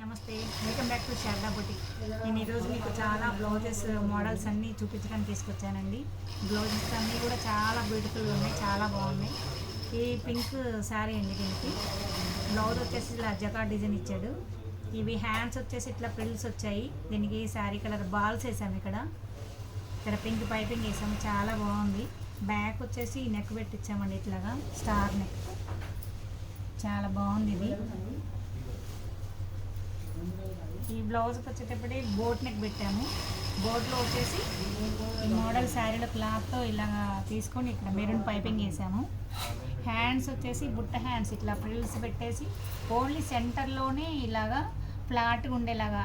నమస్తే, welcome back to Sharada boutique. నేను ఈరోజు మీకు చాలా బ్లౌజెస్ మోడల్స్ అన్నీ చూపించడానికి తీసుకొచ్చానండి. బ్లౌజెస్ అన్నీ కూడా చాలా బ్యూటిఫుల్గా ఉన్నాయి, చాలా బాగున్నాయి. ఈ పింక్ శారీ అండి, దీనికి బ్లౌజ్ వచ్చేసి ఇలా జకార్డ్ డిజైన్ ఇచ్చాడు. ఇవి హ్యాండ్స్ వచ్చేసి ఇట్లా ప్రిల్స్ వచ్చాయి. దీనికి శారీ కలర్ బాల్స్ వేసాము, ఇక్కడ పింక్ పైపింగ్ వేసాము, చాలా బాగుంది. బ్యాక్ వచ్చేసి నెక్ పెట్టించామండి, ఇట్లాగా స్టార్ నెక్, చాలా బాగుంది. ఇది ఈ బ్లౌజ్కి వచ్చేటప్పటి బోట్ నెక్ పెట్టాము. బోట్లో వచ్చేసి ఈ మోడల్ శారీలో క్లాత్తో ఇలా తీసుకొని ఇక్కడ మెరూన్ పైపింగ్ వేసాము. హ్యాండ్స్ వచ్చేసి బుట్ట హ్యాండ్స్ ఇట్లా ఫ్రిల్స్ పెట్టేసి ఓన్లీ సెంటర్లోనే ఇలాగా ఫ్లాట్గా ఉండేలాగా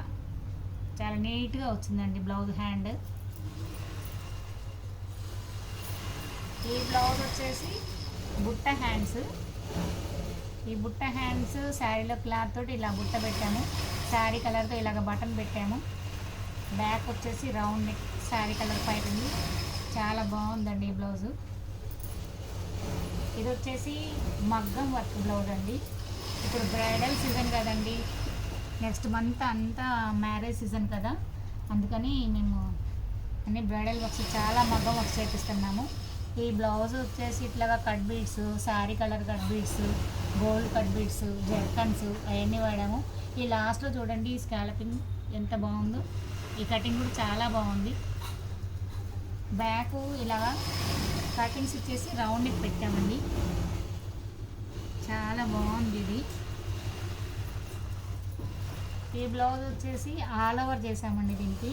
చాలా నీట్గా వచ్చిందండి బ్లౌజ్ హ్యాండ్. ఈ బ్లౌజ్ వచ్చేసి బుట్ట హ్యాండ్స్. ఈ బుట్ట హ్యాండ్స్ శారీలో క్లాత్ తోటి ఇలా బుట్ట పెట్టాము, శారీ కలర్తో ఇలాగ బటన్ పెట్టాము. బ్యాక్ వచ్చేసి round neck, sari colour piping, చాలా బాగుందండి ఈ బ్లౌజు. ఇది వచ్చేసి మగ్గం వర్క్ బ్లౌజ్ అండి. ఇప్పుడు బ్రైడల్ సీజన్ కదండి, నెక్స్ట్ మంత్ అంతా మ్యారేజ్ సీజన్ కదా, అందుకని మేము అన్ని బ్రైడల్ వర్క్స్ చాలా మగ్గం వర్క్స్ చేపిస్తున్నాము. ఈ బ్లౌజ్ వచ్చేసి ఇట్లాగా cut beads, sari colour cut beads, gold cut beads, zircons అవన్నీ వాడాము. ఈ లాస్ట్లో చూడండి ఈ స్కాలపింగ్ ఎంత బాగుందో, ఈ కటింగ్ కూడా చాలా బాగుంది. బ్యాక్ ఇలాగా కటింగ్స్ ఇచ్చేసి రౌండ్ నెక్ పెట్టామండి, చాలా బాగుంది ఇది. ఈ బ్లౌజ్ వచ్చేసి ఆల్ ఓవర్ చేసామండి. దీనికి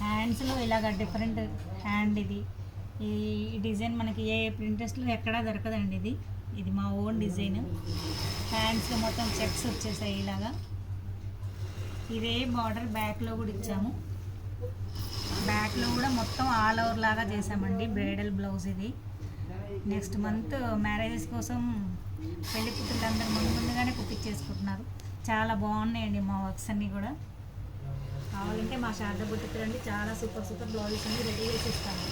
హ్యాండ్స్లో ఇలాగ డిఫరెంట్ హ్యాండ్, ఇది ఈ డిజైన్ మనకి ఏ ప్రింటెస్ట్లో ఎక్కడా దొరకదండి. ఇది మా ఓన్ డిజైన్. హ్యాండ్స్లో మొత్తం చెక్స్ వచ్చేసాయి ఇలాగా. ఇదే బార్డర్ బ్యాక్లో కూడా ఇచ్చాము. బ్యాక్లో కూడా మొత్తం ఆల్ ఓవర్ లాగా చేసామండి బ్రైడల్ బ్లౌజ్ ఇది. నెక్స్ట్ మంత్ మ్యారేజెస్ కోసం పెళ్లి కూతుళ్ళందరూ ముందుగానే కుట్టించేసుకుంటున్నారు. చాలా బాగున్నాయండి మా వర్క్స్ అన్నీ కూడా. కావాలంటే మా శారదా బొటిక్ రండి, చాలా సూపర్ బ్లౌజెస్ అన్నీ రెడీ చేసి ఇస్తాను.